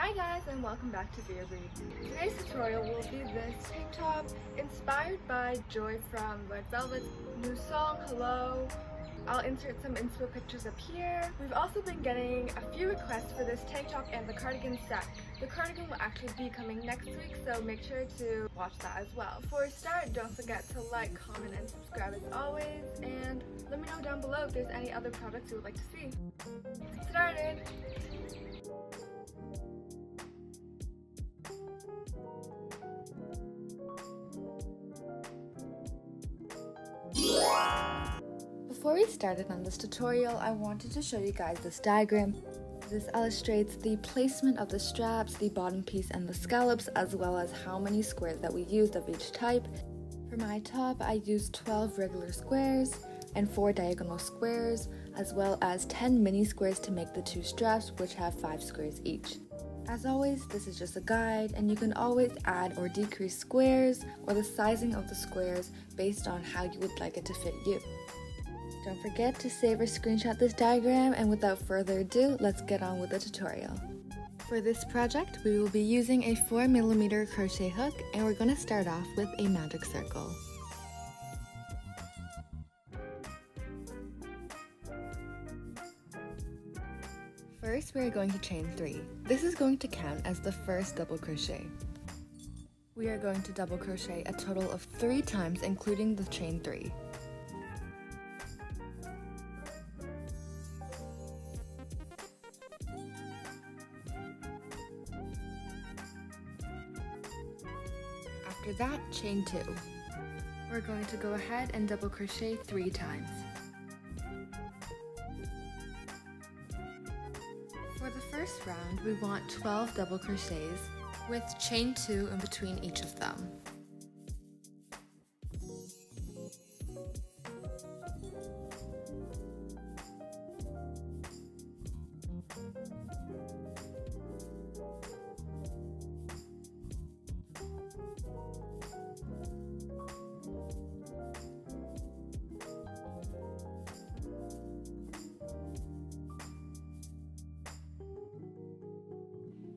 Hi guys, and welcome back to vllo. Today's tutorial will be this tank top inspired by Joy from Red Velvet's new song, Hello. I'll insert some inspo pictures up here. We've also been getting a few requests for this tank top and the cardigan set. The cardigan will actually be coming next week, so make sure to watch that as well. Before we start, don't forget to like, comment, and subscribe as always, and let me know down below if there's any other products you would like to see. Let's get started! Before we started on this tutorial, I wanted to show you guys this diagram. This illustrates the placement of the straps, the bottom piece, and the scallops, as well as how many squares that we used of each type. For my top, I used 12 regular squares and 4 diagonal squares, as well as 10 mini squares to make the 2 straps, which have 5 squares each. As always, this is just a guide, and you can always add or decrease squares or the sizing of the squares based on how you would like it to fit you. Don't forget to save or screenshot this diagram, and without further ado, let's get on with the tutorial. For this project, we will be using a 4mm crochet hook, and we're going to start off with a magic circle. First, we are going to chain 3. This is going to count as the first double crochet. We are going to double crochet a total of 3 times, including the chain 3. After that, chain 2. We're going to go ahead and double crochet 3 times. For the first round, we want 12 double crochets with chain 2 in between each of them.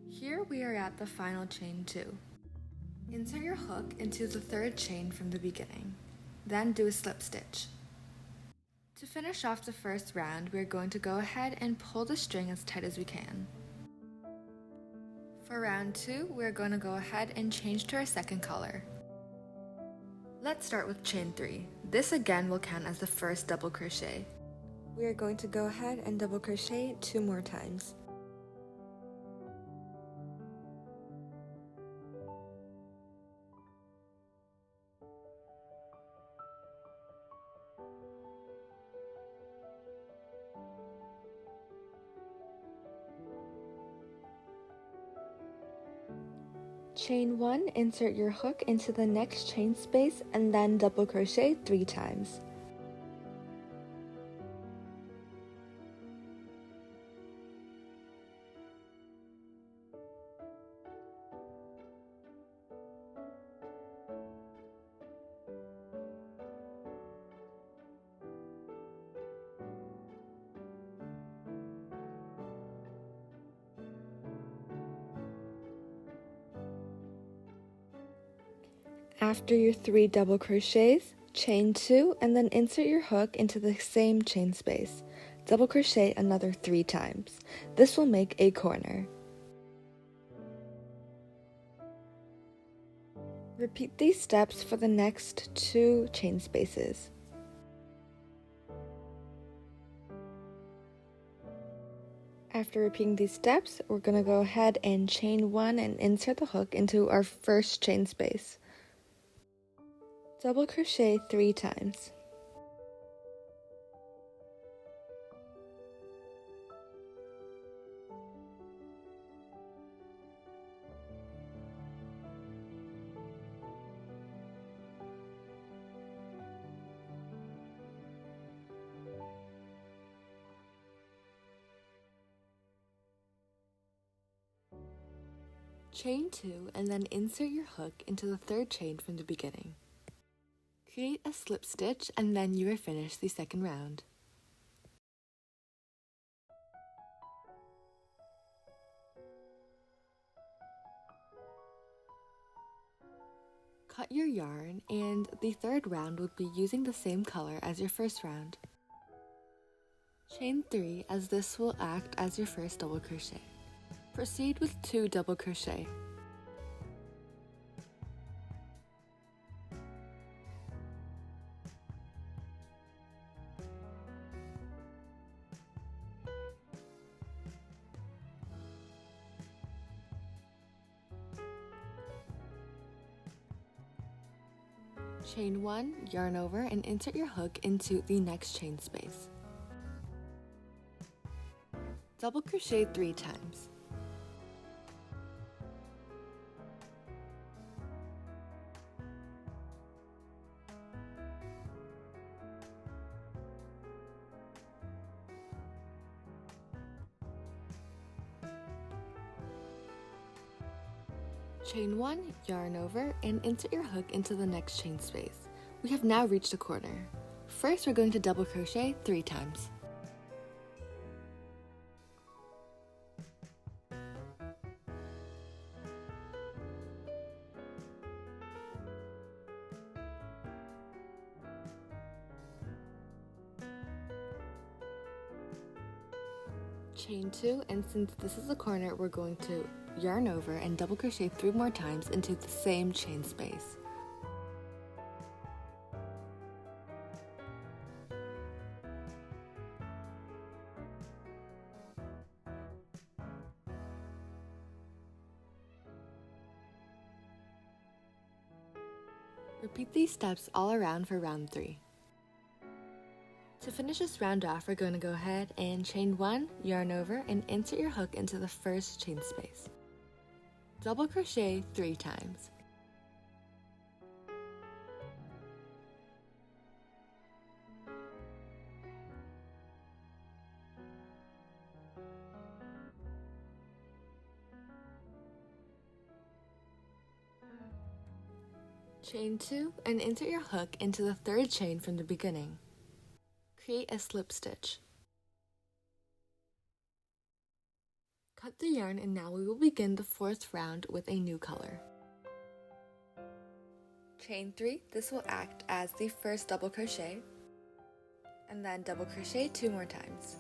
Here we are at the final chain 2. Insert your hook into the 3rd chain from the beginning, then do a slip stitch. To finish off the first round, we are going to go ahead and pull the string as tight as we can. For round 2, we are going to go ahead and change to our second color. Let's start with chain 3. This again will count as the first double crochet. We are going to go ahead and double crochet 2 more times. Chain 1, insert your hook into the next chain space, and then double crochet 3 times. After your 3 double crochets, chain 2 and then insert your hook into the same chain space. Double crochet another 3 times. This will make a corner. Repeat these steps for the next 2 chain spaces. After repeating these steps, we're going to go ahead and chain 1 and insert the hook into our first chain space. Double crochet 3 times. Chain 2 and then insert your hook into the 3rd chain from the beginning. Create a slip stitch, and then you are finished the second round. Cut your yarn, and the third round would be using the same color as your first round. Chain 3, as this will act as your first double crochet. Proceed with 2 double crochet. Chain 1, yarn over, and insert your hook into the next chain space. Double crochet 3 times. Chain 1, yarn over, and insert your hook into the next chain space. We have now reached a corner. First, we're going to double crochet 3 times. Chain 2, and since this is a corner, we're going to yarn over and double crochet 3 more times into the same chain space. Repeat these steps all around for round 3. To finish this round off, we're going to go ahead and chain 1, yarn over, and insert your hook into the first chain space. Double crochet 3 times. Chain 2, and insert your hook into the third chain from the beginning. Create a slip stitch. Cut the yarn, and now we will begin the 4th round with a new color. Chain 3, this will act as the first double crochet, and then double crochet 2 more times.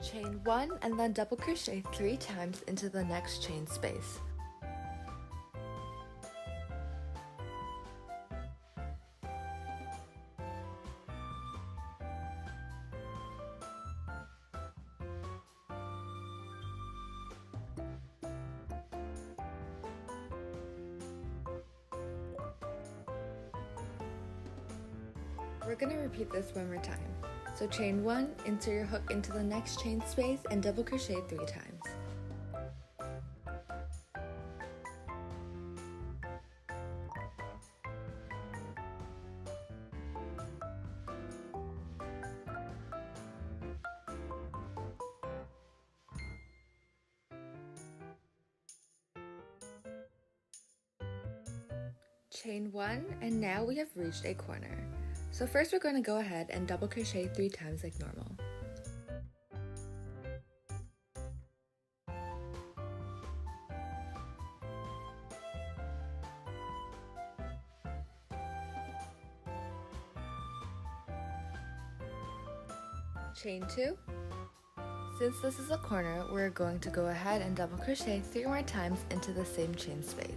Chain 1, and then double crochet 3 times into the next chain space. We're going to repeat this one more time. So chain 1, insert your hook into the next chain space, and double crochet 3 times. Chain 1, and now we have reached a corner. So first we're going to go ahead and double crochet 3 times like normal. Chain 2. Since this is a corner, we're going to go ahead and double crochet 3 more times into the same chain space.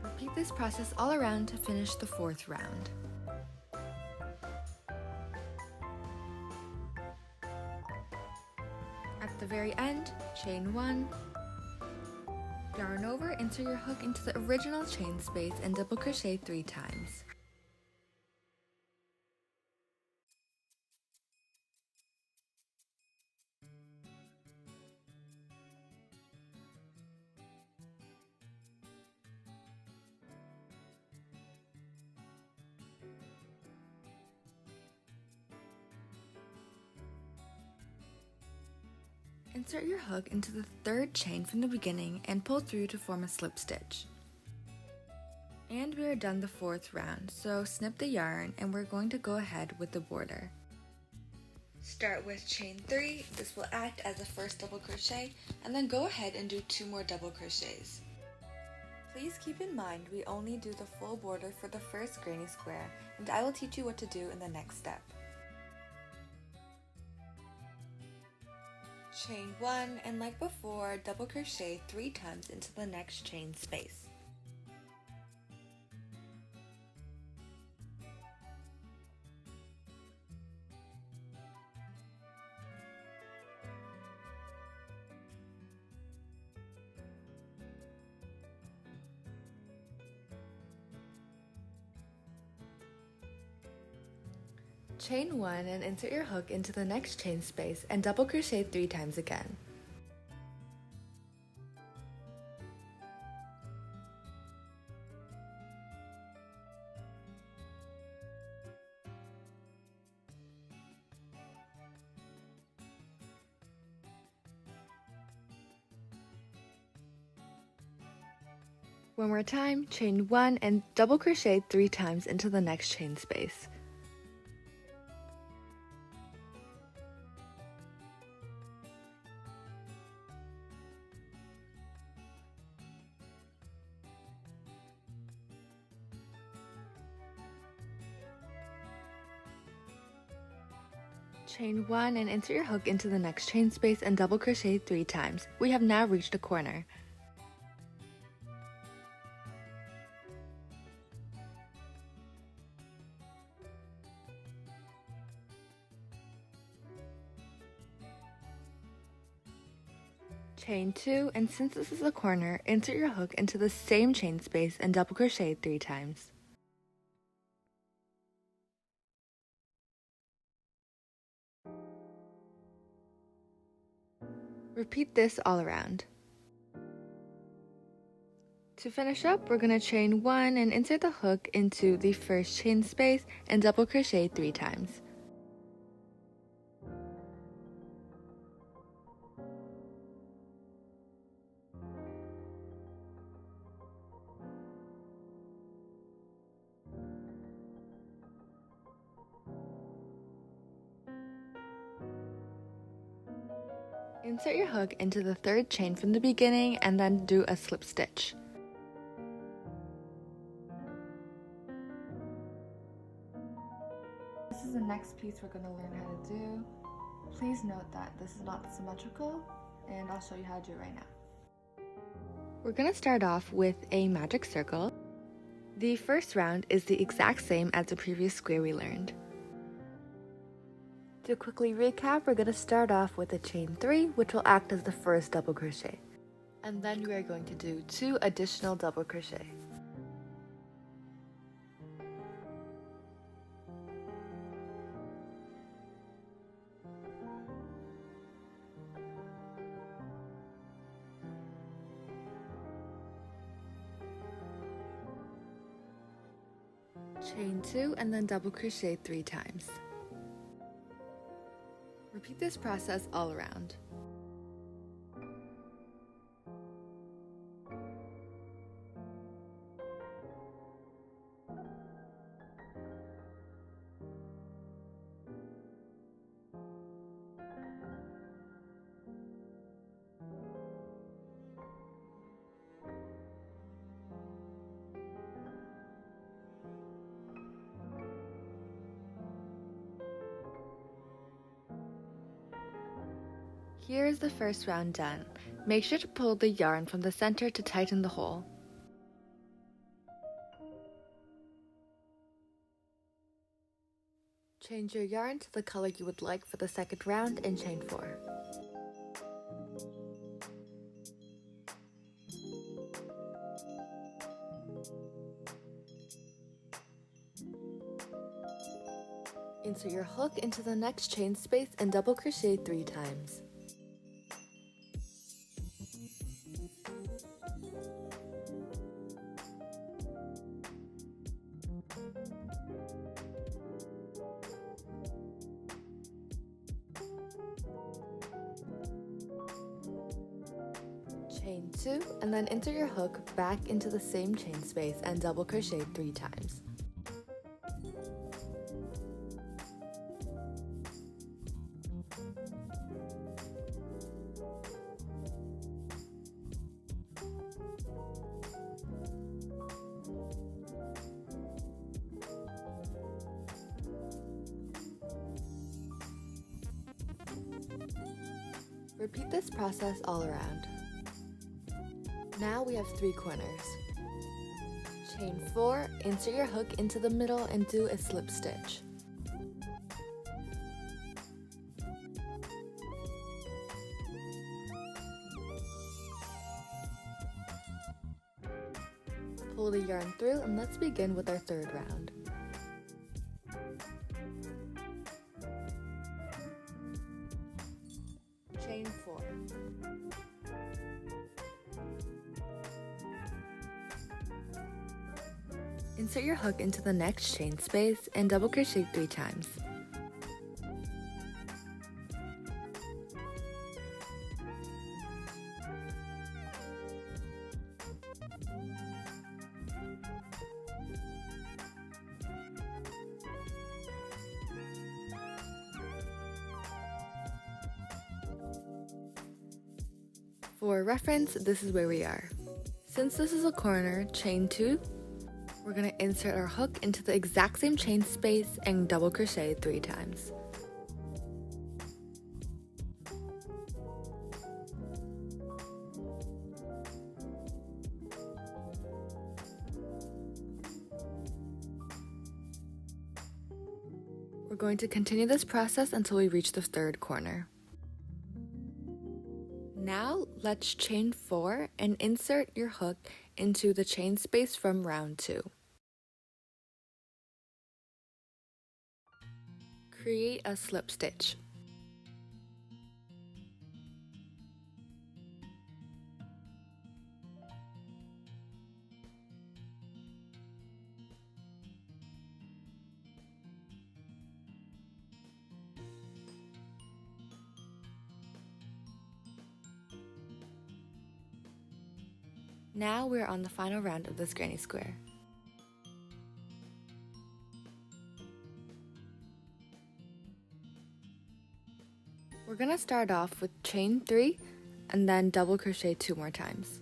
Repeat this process all around to finish the 4th round. At the very end, chain 1, yarn over, insert your hook into the original chain space, and double crochet 3 times. Insert your hook into the third chain from the beginning and pull through to form a slip stitch. And we are done the fourth round, so snip the yarn and we're going to go ahead with the border. Start with chain 3, this will act as the first double crochet, and then go ahead and do 2 more double crochets. Please keep in mind we only do the full border for the first granny square, and I will teach you what to do in the next step. Chain 1, and like before, double crochet 3 times into the next chain space. Chain 1 and insert your hook into the next chain space and double crochet 3 times again. One more time, chain 1 and double crochet 3 times into the next chain space. Chain 1 and insert your hook into the next chain space and double crochet 3 times. We have now reached a corner. Chain 2, and since this is a corner, insert your hook into the same chain space and double crochet 3 times. Repeat this all around. To finish up, we're going to chain 1 and insert the hook into the first chain space and double crochet 3 times. Insert your hook into the third chain from the beginning and then do a slip stitch. This is the next piece we're going to learn how to do. Please note that this is not symmetrical, and I'll show you how to do it right now. We're going to start off with a magic circle. The first round is the exact same as the previous square we learned. To quickly recap, we're going to start off with a chain 3, which will act as the first double crochet. And then we are going to do 2 additional double crochet. Chain 2 and then double crochet 3 times. Repeat this process all around. Here is the first round done. Make sure to pull the yarn from the center to tighten the hole. Change your yarn to the color you would like for the second round and chain 4. Insert your hook into the next chain space and double crochet 3 times. Chain 2 and then insert your hook back into the same chain space and double crochet 3 times. Repeat this process all around. Now we have 3 corners. Chain 4, insert your hook into the middle and do a slip stitch. Pull the yarn through and let's begin with our 3rd round. Chain 4. Insert your hook into the next chain space and double crochet 3 times. For reference, this is where we are. Since this is a corner, chain 2, we're going to insert our hook into the exact same chain space and double crochet 3 times. We're going to continue this process until we reach the 3rd corner. Now let's chain 4 and insert your hook into the chain space from round 2. Create a slip stitch. Now we're on the final round of this granny square. We're going to start off with chain 3 and then double crochet 2 more times.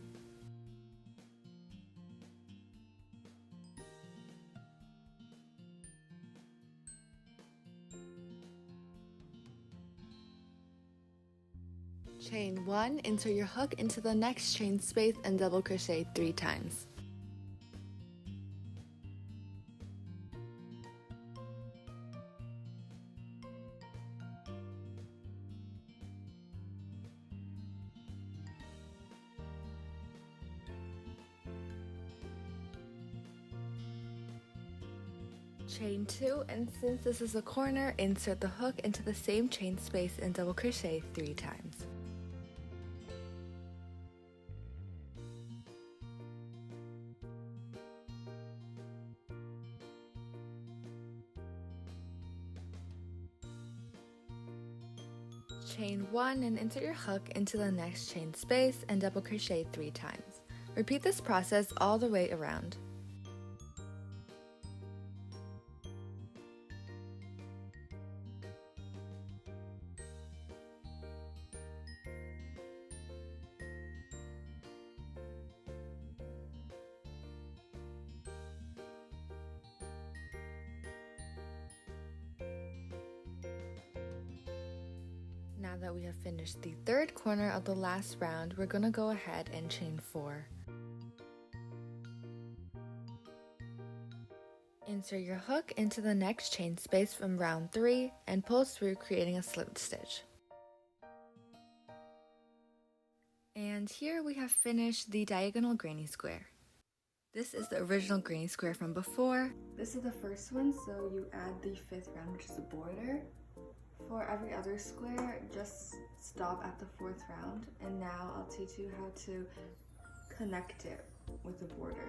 Chain 1, insert your hook into the next chain space and double crochet 3 times. Chain 2, and since this is a corner, insert the hook into the same chain space and double crochet 3 times. Chain 1 and insert your hook into the next chain space and double crochet 3 times. Repeat this process all the way around. Now that we have finished the 3rd corner of the last round, we're going to go ahead and chain 4. Insert your hook into the next chain space from round 3 and pull through, creating a slip stitch. And here we have finished the diagonal granny square. This is the original granny square from before. This is the first one, so you add the 5th round, which is a border. For every other square, just stop at the 4th round, and now I'll teach you how to connect it with a border.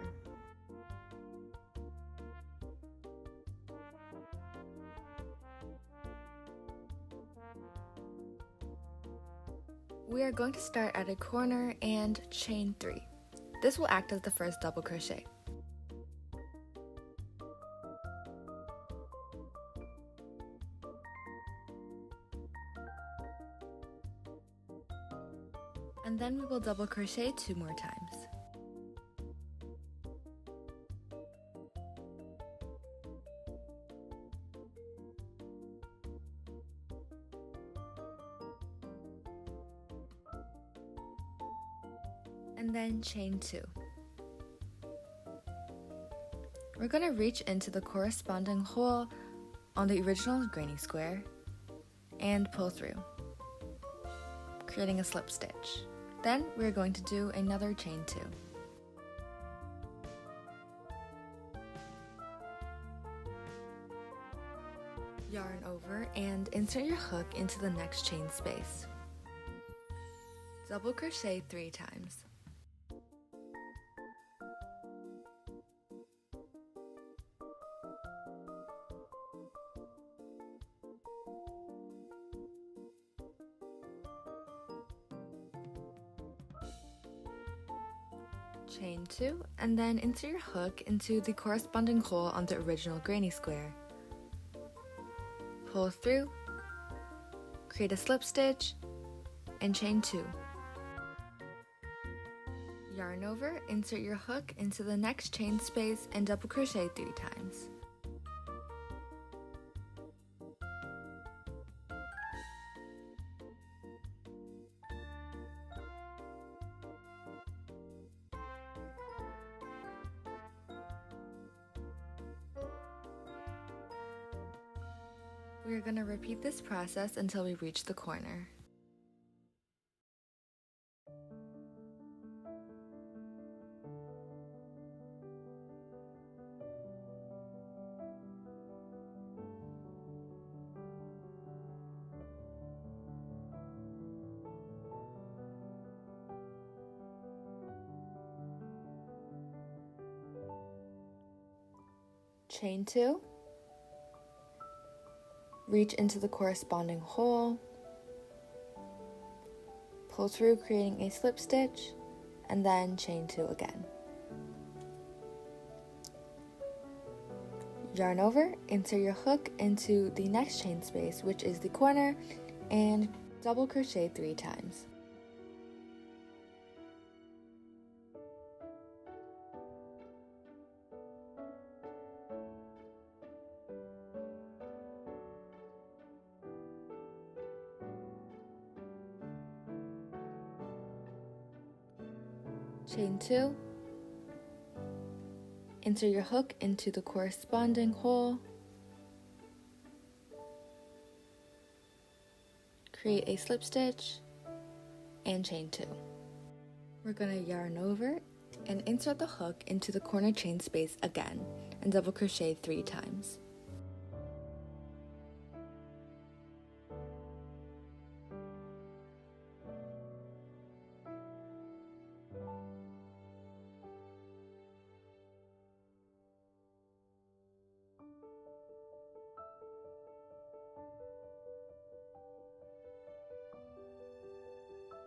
We are going to start at a corner and chain 3. This will act as the first double crochet. And then we will double crochet 2 more times. And then chain 2. We're going to reach into the corresponding hole on the original granny square and pull through, creating a slip stitch. Then we're going to do another chain 2. Yarn over and insert your hook into the next chain space. Double crochet 3 times. Chain 2, and then insert your hook into the corresponding hole on the original granny square. Pull through, create a slip stitch, and chain 2. Yarn over, insert your hook into the next chain space and double crochet 3 times. We are going to repeat this process until we reach the corner. Chain 2. Reach into the corresponding hole, pull through creating a slip stitch, and then chain 2 again. Yarn over, insert your hook into the next chain space, which is the corner, and double crochet 3 times. Chain 2, insert your hook into the corresponding hole, create a slip stitch, and chain 2. We're going to yarn over and insert the hook into the corner chain space again and double crochet 3 times.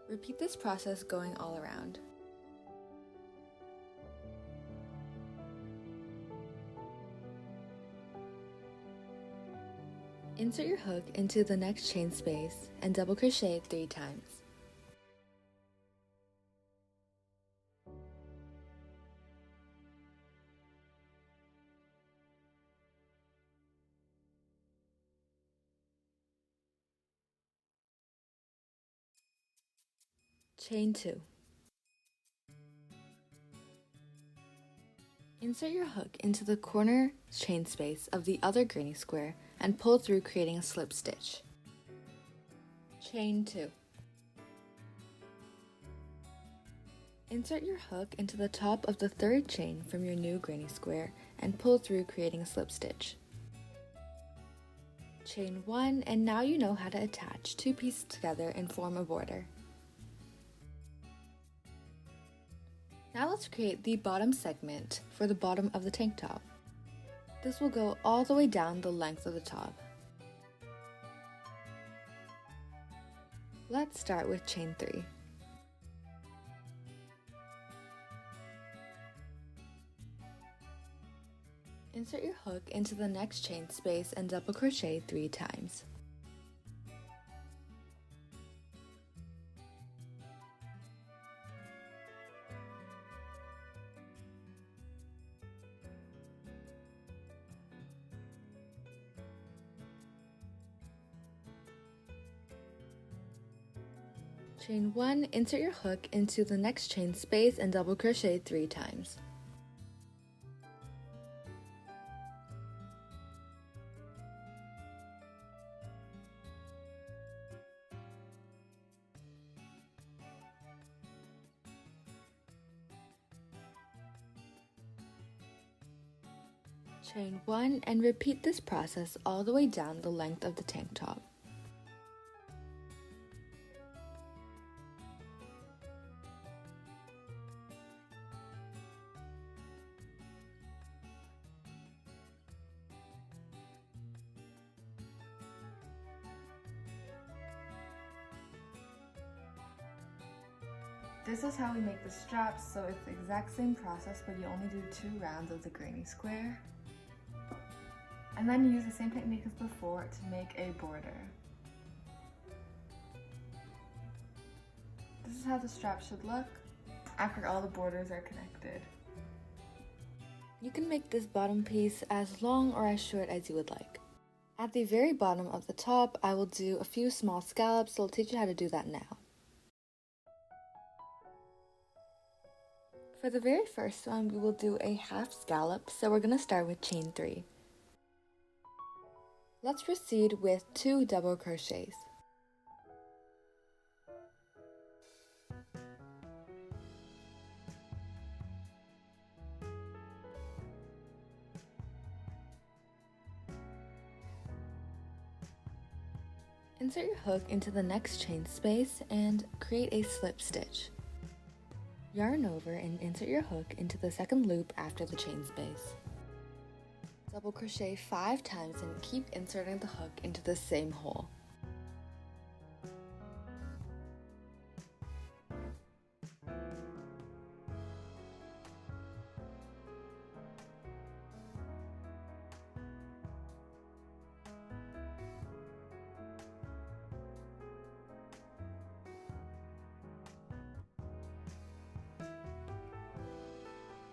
Repeat this process going all around. Insert your hook into the next chain space and double crochet 3 times. Chain 2. Insert your hook into the corner chain space of the other granny square and pull through creating a slip stitch. Chain 2. Insert your hook into the top of the third chain from your new granny square and pull through creating a slip stitch. Chain 1, and now you know how to attach 2 pieces together and form a border. Now let's create the bottom segment for the bottom of the tank top. This will go all the way down the length of the top. Let's start with chain 3. Insert your hook into the next chain space and double crochet 3 times. Chain 1, insert your hook into the next chain space and double crochet 3 times. Chain 1 and repeat this process all the way down the length of the tank top. This is how we make the straps, so it's the exact same process, but you only do 2 rounds of the granny square. And then you use the same technique as before to make a border. This is how the strap should look after all the borders are connected. You can make this bottom piece as long or as short as you would like. At the very bottom of the top, I will do a few small scallops, so I'll teach you how to do that now. For the very first one, we will do a half scallop, so we're going to start with chain 3. Let's proceed with 2 double crochets. Insert your hook into the next chain space and create a slip stitch. Yarn over and insert your hook into the second loop after the chain space. Double crochet 5 times and keep inserting the hook into the same hole.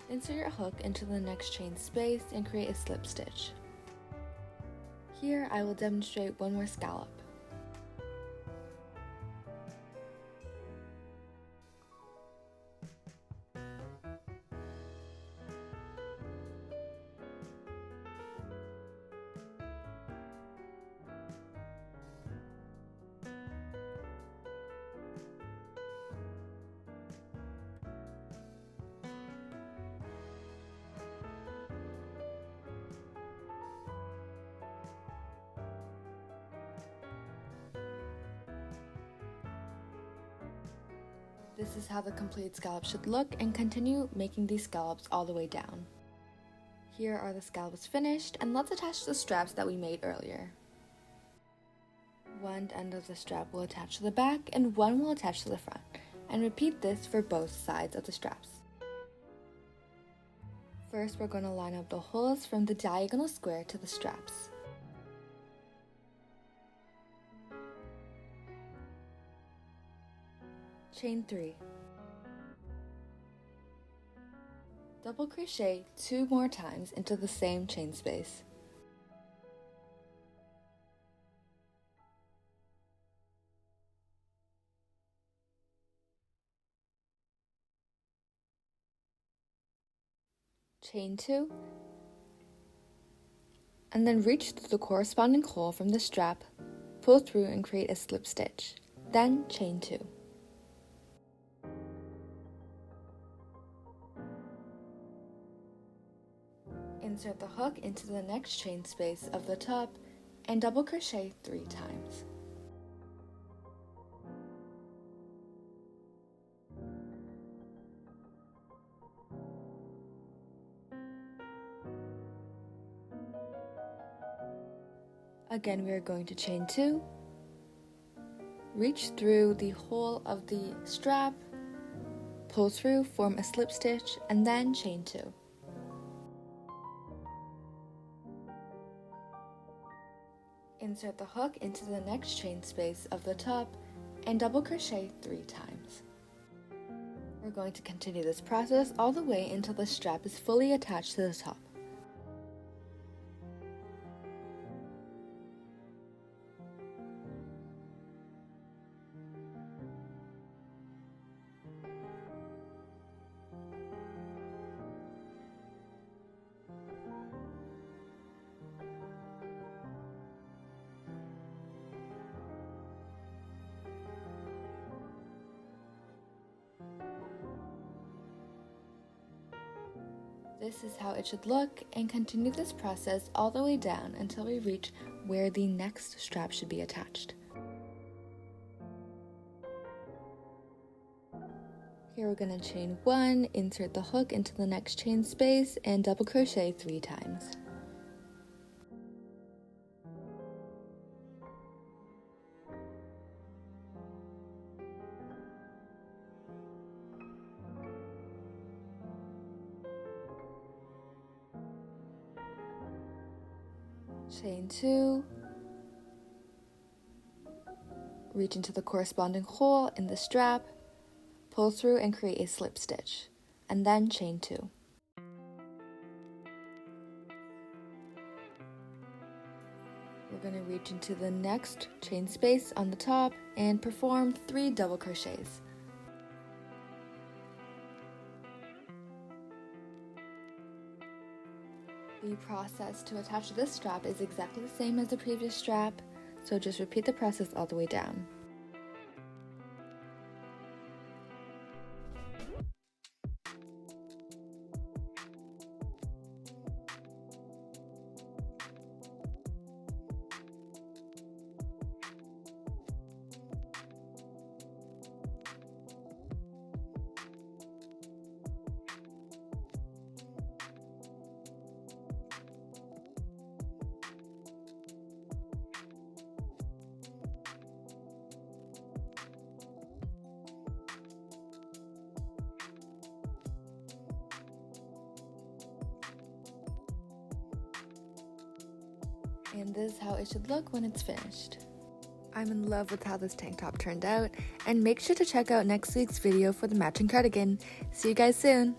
Insert your hook into the next chain space and create a slip stitch. Here I will demonstrate one more scallop. This is how the completed scallop should look, and continue making these scallops all the way down. Here are the scallops finished, and let's attach the straps that we made earlier. One end of the strap will attach to the back and one will attach to the front, and repeat this for both sides of the straps. First, we're going to line up the holes from the diagonal square to the straps. Chain 3. Double crochet 2 more times into the same chain space. Chain 2, and then reach through the corresponding hole from the strap, pull through and create a slip stitch, then chain 2. Insert the hook into the next chain space of the top and double crochet 3 times. Again, we are going to chain 2, reach through the hole of the strap, pull through, form a slip stitch, and then chain 2. Insert the hook into the next chain space of the top and double crochet 3 times. We're going to continue this process all the way until the strap is fully attached to the top. This is how it should look, and continue this process all the way down until we reach where the next strap should be attached. Here we're going to chain 1, insert the hook into the next chain space, and double crochet 3 times. Chain 2, reach into the corresponding hole in the strap, pull through and create a slip stitch, and then chain 2. We're going to reach into the next chain space on the top and perform 3 double crochets. The process to attach this strap is exactly the same as the previous strap, so just repeat the process all the way down. And this is how it should look when it's finished. I'm in love with how this tank top turned out, and make sure to check out next week's video for the matching cardigan. See you guys soon!